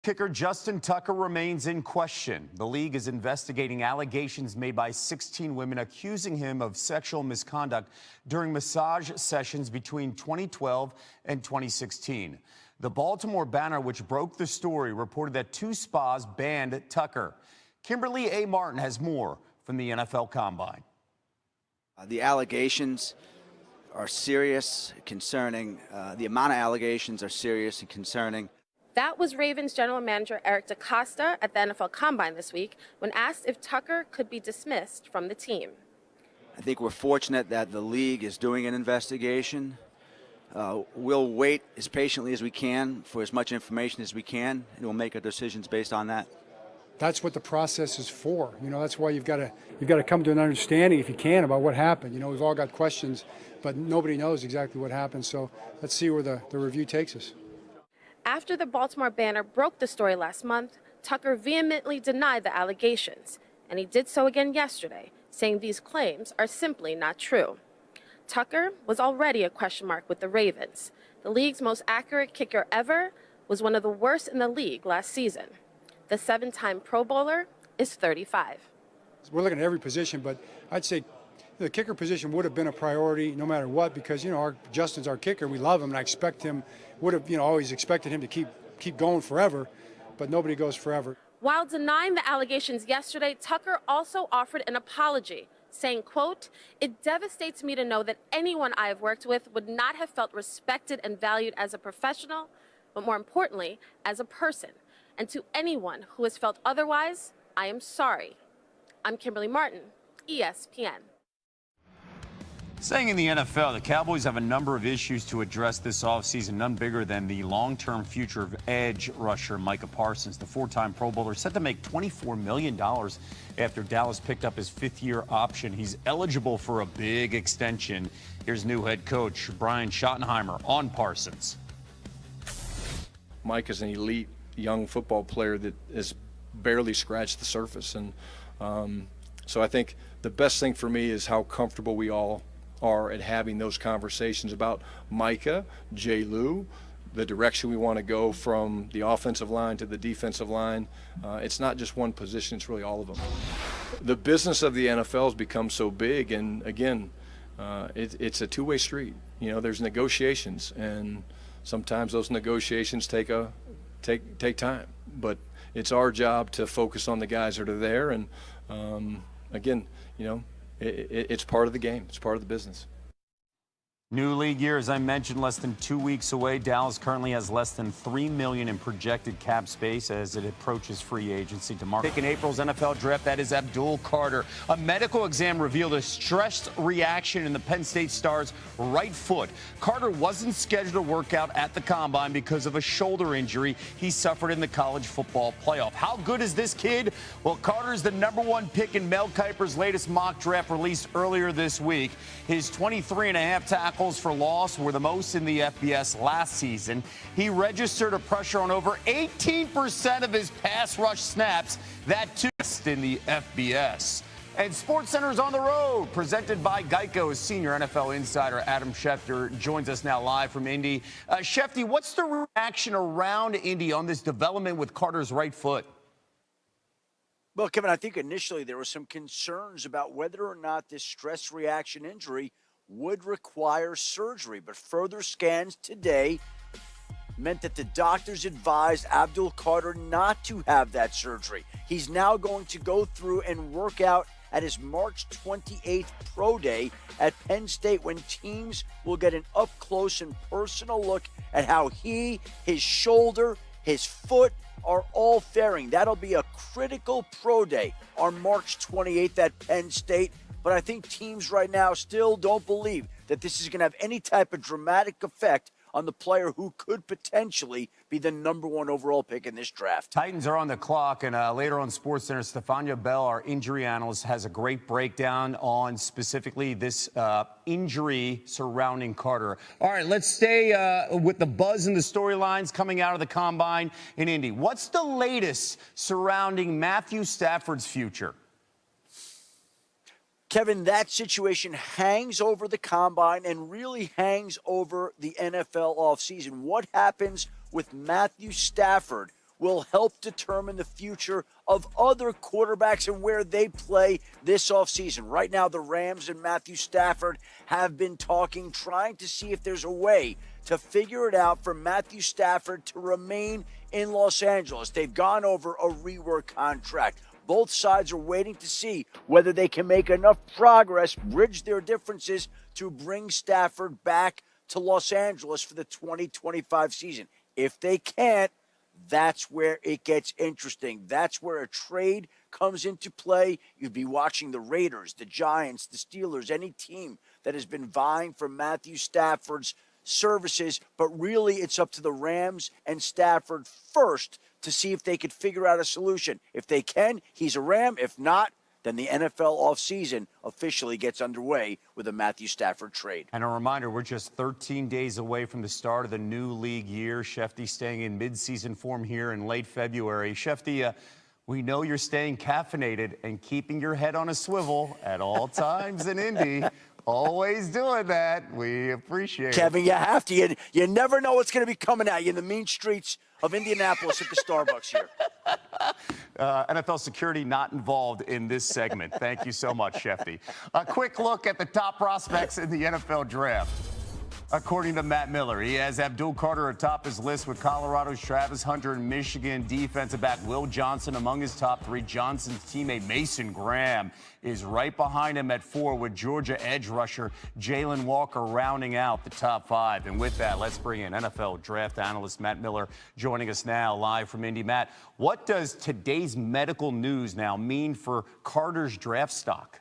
Kicker Justin Tucker remains in question. The league is investigating allegations made by 16 women accusing him of sexual misconduct during massage sessions between 2012 and 2016. The Baltimore Banner, which broke the story, reported that 2 spas banned Tucker. Kimberly A. Martin has more from the NFL Combine. The allegations are serious, concerning. The amount of allegations are serious and concerning. That was Ravens general manager Eric DeCosta at the NFL Combine this week when asked if Tucker could be dismissed from the team. I think we're fortunate that the league is doing an investigation. We'll wait as patiently as we can for as much information as we can, and we'll make our decisions based on that. That's what the process is for. You know, that's why you've got to come to an understanding, if you can, about what happened. You know, we've all got questions, but nobody knows exactly what happened. So let's see where the review takes us. After the Baltimore Banner broke the story last month, Tucker vehemently denied the allegations, and he did so again yesterday, saying these claims are simply not true. Tucker was already a question mark with the Ravens. The league's most accurate kicker ever was one of the worst in the league last season. The 7-time Pro Bowler is 35. We're looking at every position, but I'd say the kicker position would have been a priority no matter what, because, you know, Justin's our kicker. We love him, and I expect him, would have, always expected him to keep going forever, but nobody goes forever. While denying the allegations yesterday, Tucker also offered an apology, saying, quote, "It devastates me to know that anyone I have worked with would not have felt respected and valued as a professional, but more importantly, as a person. And to anyone who has felt otherwise, I am sorry." I'm Kimberly Martin, ESPN. Staying in the NFL, the Cowboys have a number of issues to address this offseason, none bigger than the long-term future of edge rusher Micah Parsons. The 4-time Pro Bowler set to make $24 million after Dallas picked up his 5th-year option. He's eligible for a big extension. Here's new head coach Brian Schottenheimer on Parsons. Mike is an elite young football player that has barely scratched the surface. And so I think the best thing for me is how comfortable we all are at having those conversations about Micah, Jay Lou, the direction we want to go from the offensive line to the defensive line. It's not just one position, it's really all of them. The business of the NFL has become so big, and again, it's a two-way street. You know, there's negotiations, and sometimes those negotiations take time. But it's our job to focus on the guys that are there, and again, you know, it's part of the game. It's part of the business. New league year, as I mentioned, less than 2 weeks away. Dallas currently has less than $3 million in projected cap space as it approaches free agency. Pick in April's NFL draft, that is Abdul Carter. A medical exam revealed a stress reaction in the Penn State star's right foot. Carter wasn't scheduled to work out at the Combine because of a shoulder injury he suffered in the college football playoff. How good is this kid? Well, Carter's the #1 pick in Mel Kiper's latest mock draft released earlier this week. His 23.5 tackles for loss were the most in the FBS last season. He registered a pressure on over 18% of his pass rush snaps. That too in the FBS. And SportsCenter's on the road, presented by Geico's senior NFL insider Adam Schefter joins us now live from Indy. Shefty, what's the reaction around Indy on this development with Carter's right foot? Well, Kevin, I think initially there were some concerns about whether or not this stress reaction injury would require surgery, but further scans today meant that the doctors advised Abdul Carter not to have that surgery. He's now going to go through and work out at his March 28th Pro Day at Penn State, when teams will get an up-close and personal look at how he, his shoulder, his foot are all faring. That'll be a critical Pro Day on March 28th at Penn State. But I think teams right now still don't believe that this is going to have any type of dramatic effect on the player who could potentially be the #1 overall pick in this draft. Titans are on the clock, and later on SportsCenter, Stefania Bell, our injury analyst, has a great breakdown on specifically this injury surrounding Carter. All right, let's stay with the buzz and the storylines coming out of the Combine in Indy. What's the latest surrounding Matthew Stafford's future? Kevin, that situation hangs over the Combine and really hangs over the NFL offseason. What happens with Matthew Stafford will help determine the future of other quarterbacks and where they play this offseason. Right now, the Rams and Matthew Stafford have been talking, trying to see if there's a way to figure it out for Matthew Stafford to remain in Los Angeles. They've gone over a rework contract. Both sides are waiting to see whether they can make enough progress, bridge their differences to bring Stafford back to Los Angeles for the 2025 season. If they can't, that's where it gets interesting. That's where a trade comes into play. You'd be watching the Raiders, the Giants, the Steelers, any team that has been vying for Matthew Stafford's services, but really it's up to the Rams and Stafford first to see if they could figure out a solution. If they can, he's a Ram. If not, then the NFL offseason officially gets underway with a Matthew Stafford trade. And a reminder, we're just 13 days away from the start of the new league year. Shefty staying in mid-season form here in late February. Shefty, we know you're staying caffeinated and keeping your head on a swivel at all times in Indy. Always doing that. We appreciate Kevin, it. you have to. You never know what's going to be coming at you in the mean streets of Indianapolis at the Starbucks here. NFL security not involved in this segment. Thank you so much, Shefty. A quick look at the top prospects in the NFL draft. According to Matt Miller, he has Abdul Carter atop his list with Colorado's Travis Hunter and Michigan defensive back Will Johnson among his top three. Johnson's teammate Mason Graham is right behind him at 4 with Georgia edge rusher Jalen Walker rounding out the top 5. And with that, let's bring in NFL draft analyst Matt Miller joining us now live from Indy. Matt, what does today's medical news now mean for Carter's draft stock?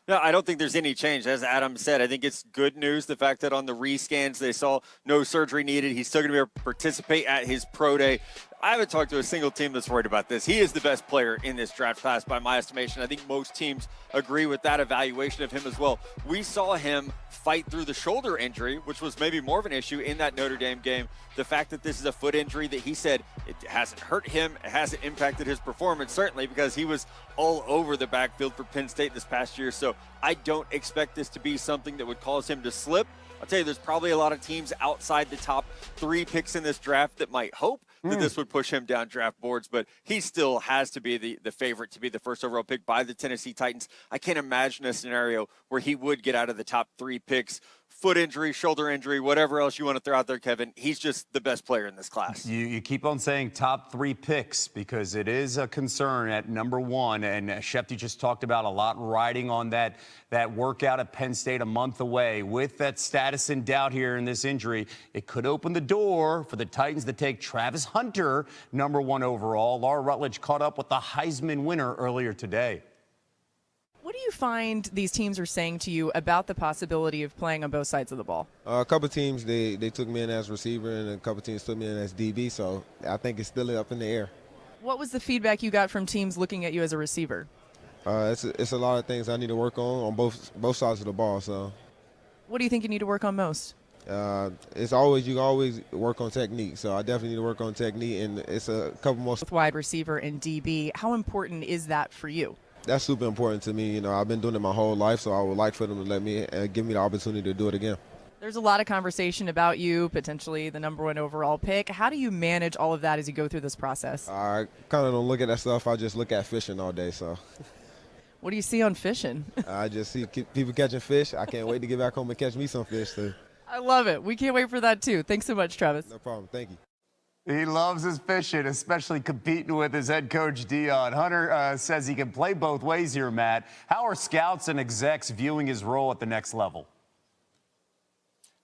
No, I don't think there's any change. As Adam said, I think it's good news, the fact that on the rescans they saw no surgery needed. He's still going to be able to participate at his pro day. I haven't talked to a single team that's worried about this. He is the best player in this draft class by my estimation. I think most teams agree with that evaluation of him as well. We saw him fight through the shoulder injury, which was maybe more of an issue in that Notre Dame game. The fact that this is a foot injury that he said it hasn't hurt him, it hasn't impacted his performance, certainly because he was all over the backfield for Penn State this past year. So I don't expect this to be something that would cause him to slip. I'll tell you, there's probably a lot of teams outside the top 3 picks in this draft that might hope that this would push him down draft boards, but he still has to be the favorite to be the first overall pick by the Tennessee Titans. I can't imagine a scenario where he would get out of the top 3 picks. Foot injury, shoulder injury, whatever else you want to throw out there, Kevin. He's just the best player in this class. You keep on saying top 3 picks because it is a concern at number 1. And Shefty just talked about a lot riding on that workout at Penn State a month away. With that status in doubt here in this injury, it could open the door for the Titans to take Travis Hunter, number 1 overall. Laura Rutledge caught up with the Heisman winner earlier today. What do you find these teams are saying to you about the possibility of playing on both sides of the ball? A couple teams, they took me in as receiver, and a couple teams took me in as DB, so I think it's still up in the air. What was the feedback you got from teams looking at you as a receiver? It's a lot of things I need to work on both sides of the ball. So, what do you think you need to work on most? you always work on technique. So I definitely need to work on technique, and it's a couple more. With wide receiver and DB, how important is that for you? That's super important to me. You know, I've been doing it my whole life, so I would like for them to let me give me the opportunity to do it again. There's a lot of conversation about you, potentially the number 1 overall pick. How do you manage all of that as you go through this process? I kind of don't look at that stuff. I just look at fishing all day. So. What do you see on fishing? I just see people catching fish. I can't wait to get back home and catch me some fish too. I love it. We can't wait for that too. Thanks so much, Travis. No problem. Thank you. He loves his fishing, especially competing with his head coach, Dion. Hunter says he can play both ways here, Matt. How are scouts and execs viewing his role at the next level?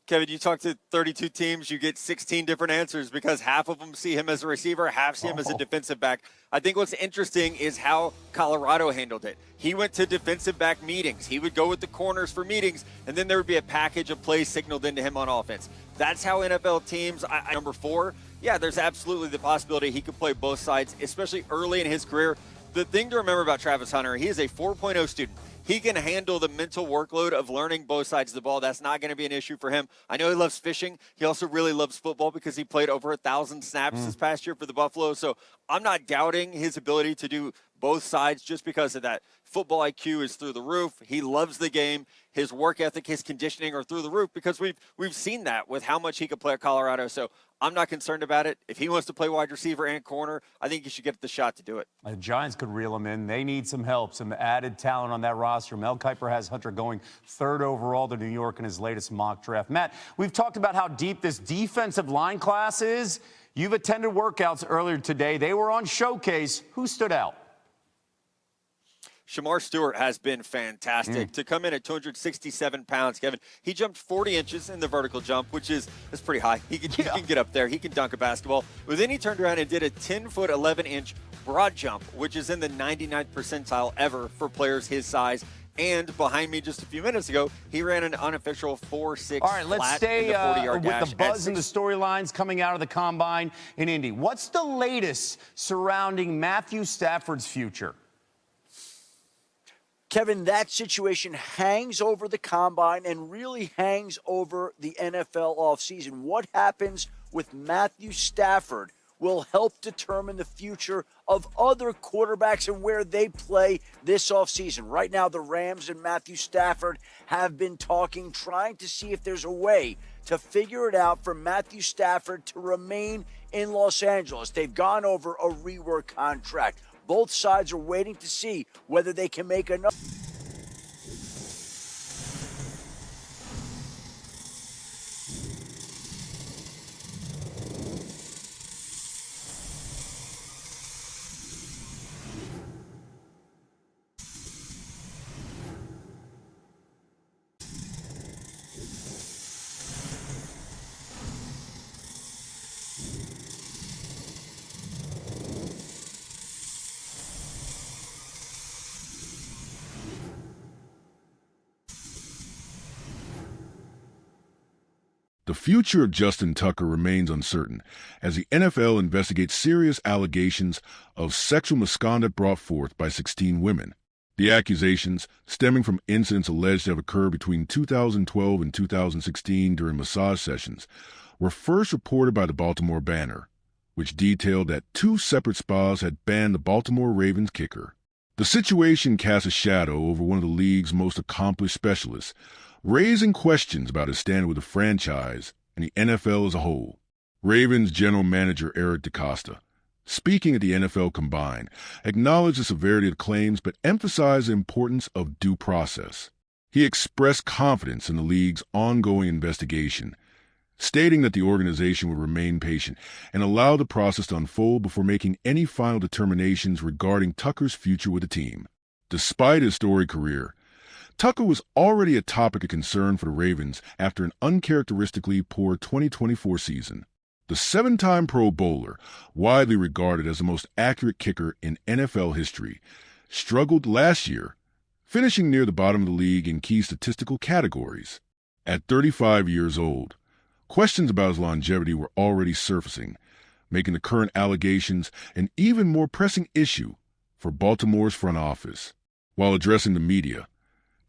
Kevin, you talk to 32 teams, you get 16 different answers because half of them see him as a receiver, half see him as a defensive back. I think what's interesting is how Colorado handled it. He went to defensive back meetings. He would go with the corners for meetings, and then there would be a package of plays signaled into him on offense. That's how NFL teams, number 4, yeah, there's absolutely the possibility he could play both sides, especially early in his career. The thing to remember about Travis Hunter, he is a 4.0 student. He can handle the mental workload of learning both sides of the ball. That's not going to be an issue for him. I know he loves fishing. He also really loves football because he played over 1,000 snaps this past year for the Buffalo. So I'm not doubting his ability to do both sides just because of that. Football IQ is through the roof. He loves the game. His work ethic, his conditioning are through the roof because we've seen that with how much he could play at Colorado. So I'm not concerned about it. If he wants to play wide receiver and corner, I think he should get the shot to do it. The Giants could reel him in. They need some help, some added talent on that roster. Mel Kiper has Hunter going 3rd overall to New York in his latest mock draft. Matt, we've talked about how deep this defensive line class is. You've attended workouts earlier today. They were on Showcase. Who stood out? Shamar Stewart has been fantastic. To come in at 267 pounds, Kevin, he jumped 40 inches in the vertical jump, which is pretty high. He can get up there. He can dunk a basketball. But then he turned around and did a 10-foot, 11-inch broad jump, which is in the 99th percentile ever for players his size. And behind me just a few minutes ago, he ran an unofficial 4.6 All right, let's stay with the buzz and the storylines coming out of the Combine in Indy. What's the latest surrounding Matthew Stafford's future? Kevin, that situation hangs over the Combine and really hangs over the NFL offseason. What happens with Matthew Stafford will help determine the future of other quarterbacks and where they play this offseason. Right now, the Rams and Matthew Stafford have been talking, trying to see if there's a way to figure it out for Matthew Stafford to remain in Los Angeles. They've gone over a rework contract. Both sides are waiting to see whether they can make enough. The future of Justin Tucker remains uncertain as the NFL investigates serious allegations of sexual misconduct brought forth by 16 women. The accusations, stemming from incidents alleged to have occurred between 2012 and 2016 during massage sessions, were first reported by the Baltimore Banner, which detailed that 2 separate spas had banned the Baltimore Ravens kicker. The situation cast a shadow over one of the league's most accomplished specialists, raising questions about his standing with the franchise and the NFL as a whole. Ravens general manager Eric DeCosta, speaking at the NFL Combine, acknowledged the severity of the claims but emphasized the importance of due process. He expressed confidence in the league's ongoing investigation, stating that the organization would remain patient and allow the process to unfold before making any final determinations regarding Tucker's future with the team. Despite his storied career, Tucker was already a topic of concern for the Ravens after an uncharacteristically poor 2024 season. The 7-time Pro Bowler, widely regarded as the most accurate kicker in NFL history, struggled last year, finishing near the bottom of the league in key statistical categories. At 35 years old, questions about his longevity were already surfacing, making the current allegations an even more pressing issue for Baltimore's front office. While addressing the media,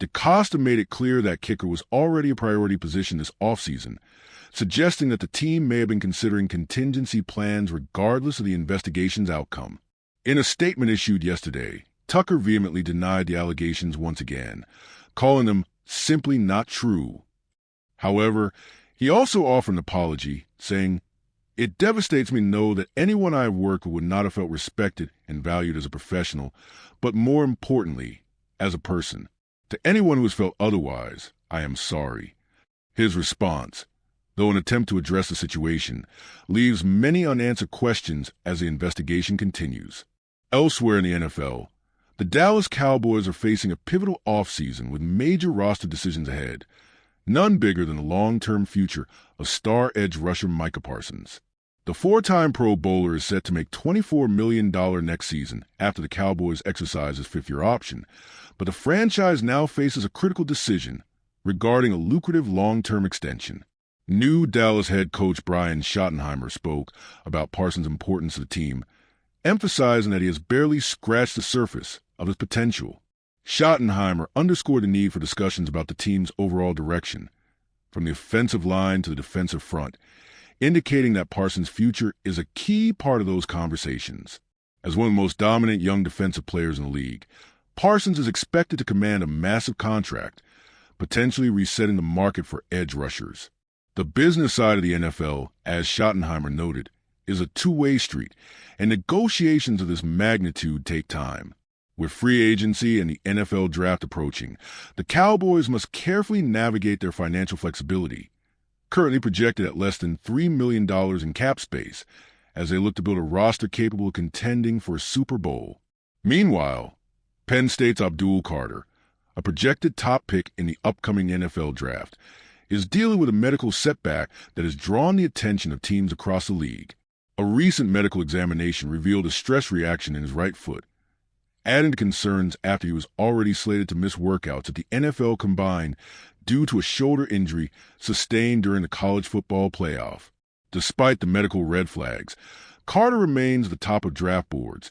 DeCosta made it clear that kicker was already a priority position this offseason, suggesting that the team may have been considering contingency plans regardless of the investigation's outcome. In a statement issued yesterday, Tucker vehemently denied the allegations once again, calling them simply not true. However, he also offered an apology, saying, "It devastates me to know that anyone I have worked with would not have felt respected and valued as a professional, but more importantly, as a person. To anyone who has felt otherwise, I am sorry." His response, though an attempt to address the situation, leaves many unanswered questions as the investigation continues. Elsewhere in the NFL, the Dallas Cowboys are facing a pivotal offseason with major roster decisions ahead, none bigger than the long-term future of star edge rusher Micah Parsons. The 4-time Pro Bowler is set to make $24 million next season after the Cowboys exercise his 5th-year option, but the franchise now faces a critical decision regarding a lucrative long-term extension. New Dallas head coach Brian Schottenheimer spoke about Parsons' importance to the team, emphasizing that he has barely scratched the surface of his potential. Schottenheimer underscored the need for discussions about the team's overall direction, from the offensive line to the defensive front, indicating that Parsons' future is a key part of those conversations. As one of the most dominant young defensive players in the league, Parsons is expected to command a massive contract, potentially resetting the market for edge rushers. The business side of the NFL, as Schottenheimer noted, is a two-way street, and negotiations of this magnitude take time. With free agency and the NFL draft approaching, the Cowboys must carefully navigate their financial flexibility, currently projected at less than $3 million in cap space, as they look to build a roster capable of contending for a Super Bowl. Meanwhile, Penn State's Abdul Carter, a projected top pick in the upcoming NFL draft, is dealing with a medical setback that has drawn the attention of teams across the league. A recent medical examination revealed a stress reaction in his right foot, adding to concerns after he was already slated to miss workouts at the NFL Combine due to a shoulder injury sustained during the college football playoff. Despite the medical red flags, Carter remains at the top of draft boards,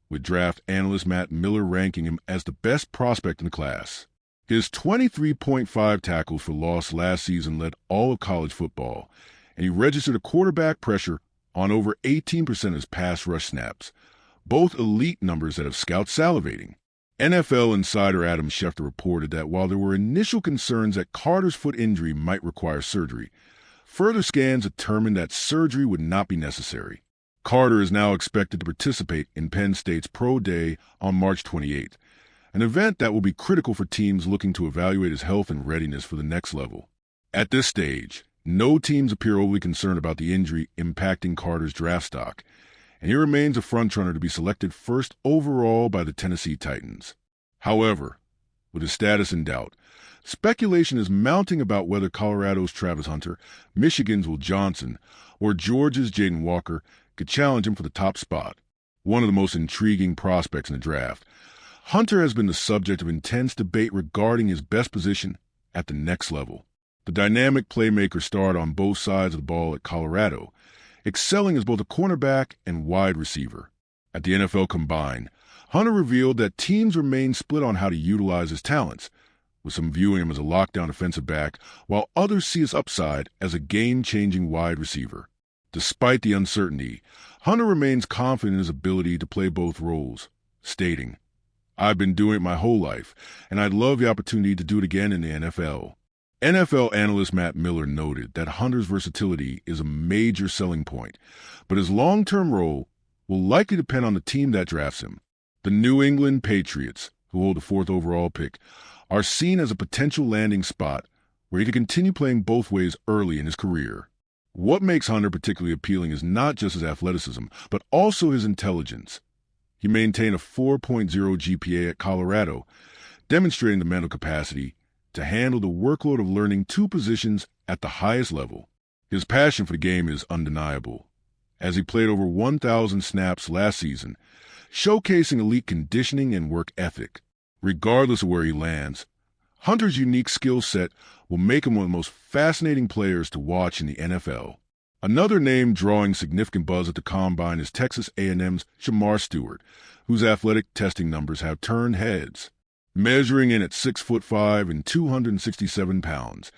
with draft analyst Matt Miller ranking him as the best prospect in the class. His 23.5 tackles for loss last season led all of college football, and he registered a quarterback pressure on over 18% of his pass rush snaps, both elite numbers that have scouts salivating. NFL insider Adam Schefter reported that while there were initial concerns that Carter's foot injury might require surgery, further scans determined that surgery would not be necessary. Carter is now expected to participate in Penn State's Pro Day on March 28th, an event that will be critical for teams looking to evaluate his health and readiness for the next level. At this stage, no teams appear overly concerned about the injury impacting Carter's draft stock, and he remains a frontrunner to be selected first overall by the Tennessee Titans. However, with his status in doubt, speculation is mounting about whether Colorado's Travis Hunter, Michigan's Will Johnson, or Georgia's Jaden Walker could challenge him for the top spot. One of the most intriguing prospects in the draft, Hunter has been the subject of intense debate regarding his best position at the next level. The dynamic playmaker starred on both sides of the ball at Colorado, excelling as both a cornerback and wide receiver. At the NFL Combine, Hunter revealed that teams remain split on how to utilize his talents, with some viewing him as a lockdown defensive back, while others see his upside as a game-changing wide receiver. Despite the uncertainty, Hunter remains confident in his ability to play both roles, stating, "I've been doing it my whole life, and I'd love the opportunity to do it again in the NFL." NFL analyst Matt Miller noted that Hunter's versatility is a major selling point, but his long-term role will likely depend on the team that drafts him. The New England Patriots, who hold the 4th overall pick, are seen as a potential landing spot where he could continue playing both ways early in his career. What makes Hunter particularly appealing is not just his athleticism, but also his intelligence. He maintained a 4.0 GPA at Colorado, demonstrating the mental capacity to handle the workload of learning two positions at the highest level. His passion for the game is undeniable, as he played over 1,000 snaps last season, showcasing elite conditioning and work ethic. Regardless of where he lands, Hunter's unique skill set will make him one of the most fascinating players to watch in the NFL. Another name drawing significant buzz at the Combine is Texas A&M's Shamar Stewart, whose athletic testing numbers have turned heads. Measuring in at 6'5" and 267 pounds,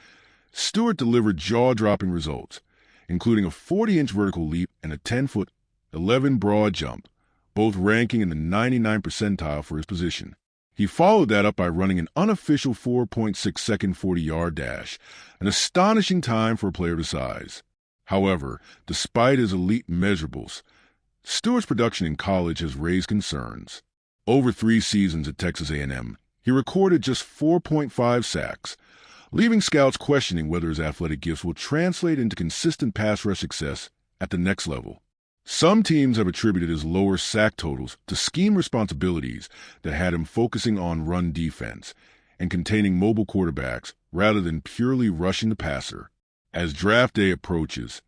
Stewart delivered jaw-dropping results, including a 40-inch vertical leap and a 10'11" broad jump, both ranking in the 99th percentile for his position. He followed that up by running an unofficial 4.6-second 40-yard dash, an astonishing time for a player of his size. However, despite his elite measurables, Stewart's production in college has raised concerns. Over 3 seasons at Texas A&M, he recorded just 4.5 sacks, leaving scouts questioning whether his athletic gifts will translate into consistent pass rush success at the next level. Some teams have attributed his lower sack totals to scheme responsibilities that had him focusing on run defense and containing mobile quarterbacks rather than purely rushing the passer. As draft day approaches,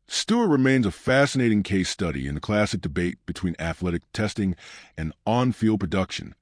Stewart remains a fascinating case study in the classic debate between athletic testing and on-field production.